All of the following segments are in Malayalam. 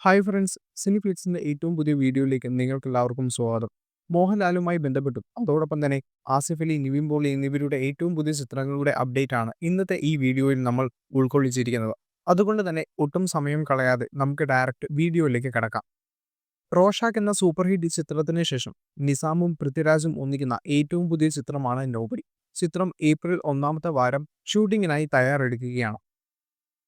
ഹായ് ഫ്രണ്ട്സ്, സിനിഫ്ലിക്സിന്റെ ഏറ്റവും പുതിയ വീഡിയോയിലേക്ക് നിങ്ങൾക്ക് എല്ലാവർക്കും സ്വാഗതം. മോഹൻലാലുമായി ബന്ധപ്പെട്ടും അതോടൊപ്പം തന്നെ ആസിഫ് അലി, നിവിൻ പോളി എന്നിവരുടെ ഏറ്റവും പുതിയ ചിത്രങ്ങളുടെ അപ്ഡേറ്റ് ആണ് ഇന്നത്തെ ഈ വീഡിയോയിൽ നമ്മൾ ഉൾക്കൊള്ളിച്ചിരിക്കുന്നത്. അതുകൊണ്ട് തന്നെ ഒട്ടും സമയം കളയാതെ നമുക്ക് ഡയറക്റ്റ് വീഡിയോയിലേക്ക് കടക്കാം. റോഷാക്ക് എന്ന സൂപ്പർ ഹിറ്റ് ചിത്രത്തിന് ശേഷം നിസാമും പൃഥ്വിരാജും ഒന്നിക്കുന്ന ഏറ്റവും പുതിയ ചിത്രമാണ് നോബഡി. ചിത്രം ഏപ്രിൽ 1-ാമത്തെ വാരം ഷൂട്ടിങ്ങിനായി തയ്യാറെടുക്കുകയാണ്.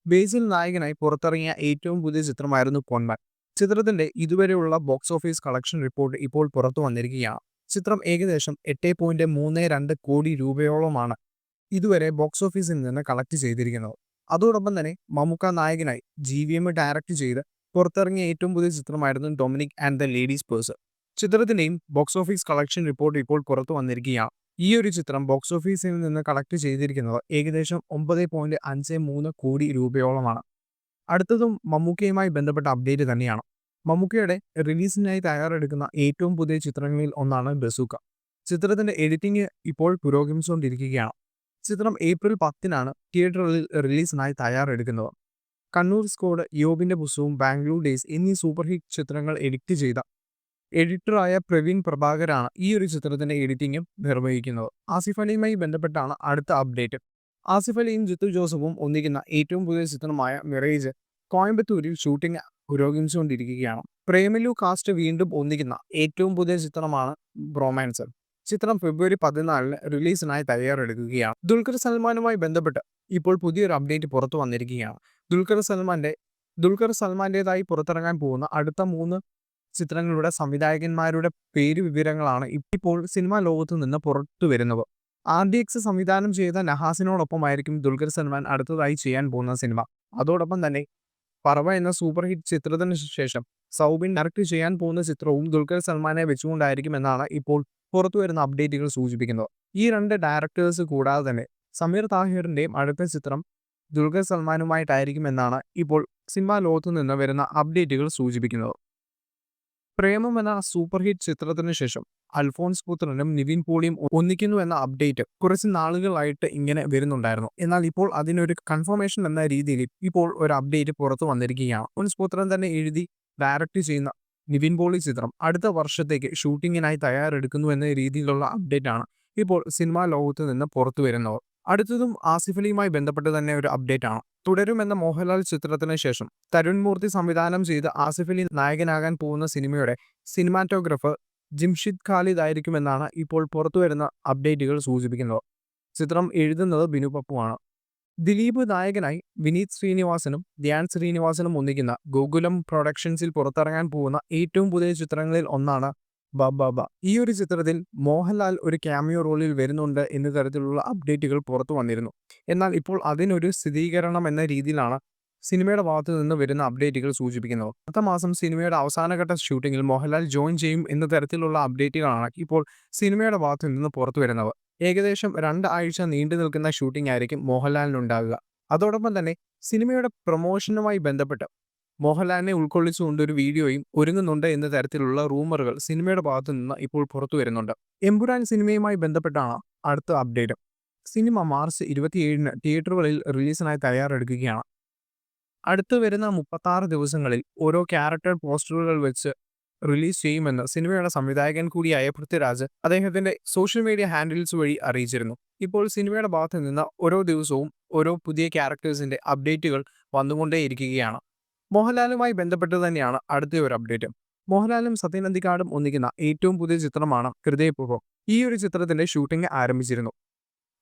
ബേസിൽ നായകനായി പുറത്തിറങ്ങിയ ഏറ്റവും പുതിയ ചിത്രമായിരുന്നു പൊന്മാൻ. ചിത്രത്തിന്റെ ഇതുവരെയുള്ള ബോക്സ് ഓഫീസ് കളക്ഷൻ റിപ്പോർട്ട് ഇപ്പോൾ പുറത്തു വന്നിരിക്കുകയാണ്. ചിത്രം ഏകദേശം 8.32 കോടി രൂപയോളമാണ് ഇതുവരെ ബോക്സ് ഓഫീസിൽ നിന്ന് കളക്ട് ചെയ്തിരിക്കുന്നത്. അതോടൊപ്പം തന്നെ മമ്മൂക്ക നായകനായി GVM ഡയറക്റ്റ് ചെയ്ത് പുറത്തിറങ്ങിയ ഏറ്റവും പുതിയ ചിത്രമായിരുന്നു Dominic and the ladies purse. ചിത്രത്തിന്റെയും ബോക്സ് ഓഫീസ് കളക്ഷൻ റിപ്പോർട്ട് ഇപ്പോൾ പുറത്തു വന്നിരിക്കുകയാണ്. ഈ ഒരു ചിത്രം ബോക്സ് ഓഫീസിൽ നിന്ന് കളക്ട് ചെയ്തിരിക്കുന്നത് ഏകദേശം 9.53 കോടി രൂപയോളമാണ്. അടുത്തതും മമ്മൂക്കയുമായി ബന്ധപ്പെട്ട അപ്ഡേറ്റ് തന്നെയാണ്. മമ്മൂക്കയുടെ റിലീസിനായി തയ്യാറെടുക്കുന്ന ഏറ്റവും പുതിയ ചിത്രങ്ങളിൽ ഒന്നാണ് ബസൂക്ക. ചിത്രത്തിന്റെ എഡിറ്റിംഗ് ഇപ്പോൾ പുരോഗമിച്ചുകൊണ്ടിരിക്കുകയാണ്. ചിത്രം ഏപ്രിൽ 10-നാണ് തിയേറ്ററുകളിൽ റിലീസിനായി തയ്യാറെടുക്കുന്നത്. കണ്ണൂർ സ്ക്വാഡ്, യോബിന്റെ പുസ്തകവും, ബാംഗ്ലൂർ ഡേയ്സ് എന്നീ സൂപ്പർ ഹിറ്റ് ചിത്രങ്ങൾ എഡിറ്റ് ചെയ്ത എഡിറ്ററായ പ്രവീൺ പ്രഭാകരാണ് ഈ ഒരു ചിത്രത്തിന്റെ എഡിറ്റിംഗും നിർവഹിക്കുന്നത്. ആസിഫ് അലിയുമായി ബന്ധപ്പെട്ടാണ് അടുത്ത അപ്ഡേറ്റ്. ആസിഫ് അലിയും ജിത്തു ജോസഫും ഒന്നിക്കുന്ന ഏറ്റവും പുതിയ ചിത്രമായ മിറേജ് കോയമ്പത്തൂരിൽ ഷൂട്ടിംഗ് പുരോഗമിച്ചുകൊണ്ടിരിക്കുകയാണ്. പ്രേമലു കാസ്റ്റ് വീണ്ടും ഒന്നിക്കുന്ന ഏറ്റവും പുതിയ ചിത്രമാണ് ബ്രോമാൻസ്. ചിത്രം ഫെബ്രുവരി 14-ന് റിലീസിനായി തയ്യാറെടുക്കുകയാണ്. ദുൽഖർ സൽമാനുമായി ബന്ധപ്പെട്ട് ഇപ്പോൾ പുതിയൊരു അപ്ഡേറ്റ് പുറത്തു വന്നിരിക്കുകയാണ്. ദുൽഖർ സൽമാന്റേതായി പുറത്തിറങ്ങാൻ പോകുന്ന അടുത്ത 3 ചിത്രങ്ങളുടെ സംവിധായകന്മാരുടെ പേര് വിവരങ്ങളാണ് ഇപ്പോൾ സിനിമാ ലോകത്തു നിന്ന് പുറത്തു വരുന്നത്. RDX സംവിധാനം ചെയ്ത നഹാസിനോടൊപ്പമായിരിക്കും ദുൽഖർ സൽമാൻ അടുത്തതായി ചെയ്യാൻ പോകുന്ന സിനിമ. അതോടൊപ്പം തന്നെ പറവ എന്ന സൂപ്പർ ഹിറ്റ് ചിത്രത്തിന് ശേഷം സൗബിൻ ഡയറക്റ്റ് ചെയ്യാൻ പോകുന്ന ചിത്രവും ദുൽഖർ സൽമാനെ വെച്ചുകൊണ്ടായിരിക്കും എന്നാണ് ഇപ്പോൾ പുറത്തുവരുന്ന അപ്ഡേറ്റുകൾ സൂചിപ്പിക്കുന്നത്. ഈ 2 ഡയറക്ടേഴ്സ് കൂടാതെ തന്നെ സമീർ താഹിറിന്റെയും അടുത്ത ചിത്രം ദുൽഖർ സൽമാനുമായിട്ടായിരിക്കും എന്നാണ് ഇപ്പോൾ സിനിമാ ലോകത്തു നിന്ന് വരുന്ന അപ്ഡേറ്റുകൾ സൂചിപ്പിക്കുന്നത്. പ്രേമം എന്ന സൂപ്പർ ഹിറ്റ് ചിത്രത്തിന് ശേഷം അൽഫോൺസ് പുത്രനും നിവിൻ പോളിയും ഒന്നിക്കുന്നു എന്ന അപ്ഡേറ്റ് കുറച്ച് നാളുകളായിട്ട് ഇങ്ങനെ വരുന്നുണ്ടായിരുന്നു. എന്നാൽ ഇപ്പോൾ അതിനൊരു കൺഫർമേഷൻ എന്ന രീതിയിൽ ഇപ്പോൾ ഒരു അപ്ഡേറ്റ് പുറത്തു വന്നിരിക്കുകയാണ്. അൽഫോൺസ് പുത്രൻ തന്നെ എഴുതി ഡയറക്റ്റ് ചെയ്യുന്ന നിവിൻ പോളി ചിത്രം അടുത്ത വർഷത്തേക്ക് ഷൂട്ടിങ്ങിനായി തയ്യാറെടുക്കുന്നു എന്ന രീതിയിലുള്ള അപ്ഡേറ്റ് ആണ് ഇപ്പോൾ സിനിമാ ലോകത്ത് നിന്ന് പുറത്തു വരുന്നത്. അടുത്തതും ആസിഫ് അലിയുമായി ബന്ധപ്പെട്ട് തന്നെ ഒരു അപ്ഡേറ്റ് ആണ്. തുടരും എന്ന മോഹൻലാൽ ചിത്രത്തിന് ശേഷം തരുൺ മൂർത്തി സംവിധാനം ചെയ്ത് ആസിഫ് അലി നായകനാകാൻ പോകുന്ന സിനിമയുടെ സിനിമാറ്റോഗ്രാഫർ ജിംഷിദ് ഖാലിദ് ആയിരിക്കുമെന്നാണ് ഇപ്പോൾ പുറത്തുവരുന്ന അപ്ഡേറ്റുകൾ സൂചിപ്പിക്കുന്നത്. ചിത്രം എഴുതുന്നത് ബിനു പപ്പുവാണ്. ദിലീപ് നായകനായി വിനീത് ശ്രീനിവാസനും ധ്യാൻ ശ്രീനിവാസനും ഒന്നിക്കുന്ന ഗോകുലം പ്രൊഡക്ഷൻസിൽ പുറത്തിറങ്ങാൻ പോകുന്ന ഏറ്റവും പുതിയ ചിത്രങ്ങളിൽ ഒന്നാണ് ബബ. ഈ ഒരു ചിത്രത്തിൽ മോഹൻലാൽ ഒരു ക്യാമിയോ റോളിൽ വരുന്നുണ്ട് എന്ന തരത്തിലുള്ള അപ്ഡേറ്റുകൾ പുറത്തു വന്നിരുന്നു. എന്നാൽ ഇപ്പോൾ അതിനൊരു സ്ഥിരീകരണം എന്ന രീതിയിലാണ് സിനിമയുടെ ഭാഗത്തു നിന്ന് വരുന്ന അപ്ഡേറ്റുകൾ സൂചിപ്പിക്കുന്നത്. അടുത്ത മാസം സിനിമയുടെ അവസാനഘട്ട ഷൂട്ടിങ്ങിൽ മോഹൻലാൽ ജോയിൻ ചെയ്യും എന്ന തരത്തിലുള്ള അപ്ഡേറ്റുകളാണ് ഇപ്പോൾ സിനിമയുടെ ഭാഗത്തു നിന്ന് പുറത്തു വരുന്നത്. ഏകദേശം 2 ആഴ്ച നീണ്ടു നിൽക്കുന്ന ഷൂട്ടിംഗ് ആയിരിക്കും മോഹൻലാലിനുണ്ടാകുക. അതോടൊപ്പം തന്നെ സിനിമയുടെ പ്രൊമോഷനുമായി ബന്ധപ്പെട്ട് മോഹൻലാലിനെ ഉൾക്കൊള്ളിച്ചുകൊണ്ട് ഒരു വീഡിയോയും ഒരുങ്ങുന്നുണ്ട് എന്ന തരത്തിലുള്ള റൂമറുകൾ സിനിമയുടെ ഭാഗത്തു നിന്ന് ഇപ്പോൾ പുറത്തു വരുന്നുണ്ട്. എമ്പുരാൻ സിനിമയുമായി ബന്ധപ്പെട്ടാണ് അടുത്ത അപ്ഡേറ്റ്. സിനിമ മാർച്ച് 27-ന് തിയേറ്ററുകളിൽ റിലീസിനായി തയ്യാറെടുക്കുകയാണ്. അടുത്തു വരുന്ന 36 ദിവസങ്ങളിൽ ഓരോ ക്യാരക്ടർ പോസ്റ്ററുകൾ വെച്ച് റിലീസ് ചെയ്യുമെന്ന് സിനിമയുടെ സംവിധായകൻ കൂടിയായ പൃഥ്വിരാജ് അദ്ദേഹത്തിന്റെ സോഷ്യൽ മീഡിയ ഹാൻഡിൽസ് വഴി അറിയിച്ചിരുന്നു. ഇപ്പോൾ സിനിമയുടെ ഭാഗത്തു നിന്ന് ഓരോ ദിവസവും ഓരോ പുതിയ ക്യാരക്ടേഴ്സിന്റെ അപ്ഡേറ്റുകൾ വന്നുകൊണ്ടേയിരിക്കുകയാണ്. മോഹൻലാലുമായി ബന്ധപ്പെട്ട് തന്നെയാണ് അടുത്ത ഒരു അപ്ഡേറ്റ്. മോഹൻലാലും സത്യൻ അന്തിക്കാടും ഒന്നിക്കുന്ന ഏറ്റവും പുതിയ ചിത്രമാണ് ഹൃദയപൂർവ്വം. ഈ ഒരു ചിത്രത്തിന്റെ ഷൂട്ടിംഗ് ആരംഭിച്ചിരുന്നു.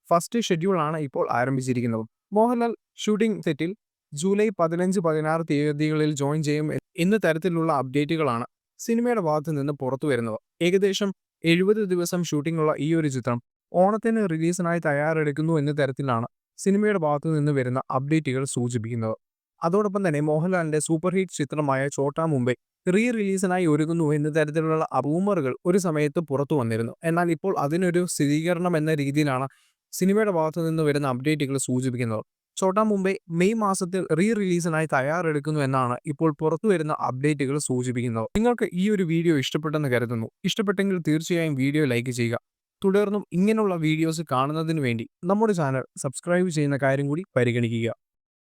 ഫസ്റ്റ് ഷെഡ്യൂളാണ് ഇപ്പോൾ ആരംഭിച്ചിരിക്കുന്നത്. മോഹൻലാൽ ഷൂട്ടിംഗ് സെറ്റിൽ ജൂലൈ 15, 16 തീയതികളിൽ ജോയിൻ ചെയ്യും എന്ന തരത്തിലുള്ള അപ്ഡേറ്റുകളാണ് സിനിമയുടെ ഭാഗത്തു നിന്ന് പുറത്തു വരുന്നത്. ഏകദേശം 70 ദിവസം ഷൂട്ടിംഗുള്ള ഈ ഒരു ചിത്രം ഓണത്തിന് റിലീസിനായി തയ്യാറെടുക്കുന്നു എന്ന തരത്തിലാണ് സിനിമയുടെ ഭാഗത്തു നിന്ന് വരുന്ന അപ്ഡേറ്റുകൾ സൂചിപ്പിക്കുന്നത്. അതോടൊപ്പം തന്നെ മോഹൻലാലിന്റെ സൂപ്പർ ഹിറ്റ് ചിത്രമായ ചോട്ടാ മുംബൈ റിലീസിനായി ഒരുങ്ങുന്നു എന്ന തരത്തിലുള്ള റൂമറുകൾ ഒരു സമയത്ത് പുറത്തു വന്നിരുന്നു. എന്നാൽ ഇപ്പോൾ അതിനൊരു സ്ഥിരീകരണം എന്ന രീതിയിലാണ് സിനിമയുടെ ഭാഗത്തു നിന്ന് വരുന്ന അപ്ഡേറ്റുകൾ സൂചിപ്പിക്കുന്നത്. ചോട്ടാ മുംബൈ മെയ് മാസത്തിൽ റിലീസിനായി തയ്യാറെടുക്കുന്നു എന്നാണ് ഇപ്പോൾ പുറത്തു വരുന്ന അപ്ഡേറ്റുകൾ സൂചിപ്പിക്കുന്നത്. നിങ്ങൾക്ക് ഈ ഒരു വീഡിയോ ഇഷ്ടപ്പെട്ടെന്ന് കരുതുന്നു. ഇഷ്ടപ്പെട്ടെങ്കിൽ തീർച്ചയായും വീഡിയോ ലൈക്ക് ചെയ്യുക. തുടർന്നും ഇങ്ങനെയുള്ള വീഡിയോസ് കാണുന്നതിന് വേണ്ടി നമ്മുടെ ചാനൽ സബ്സ്ക്രൈബ് ചെയ്യുന്ന കാര്യം കൂടി പരിഗണിക്കുക.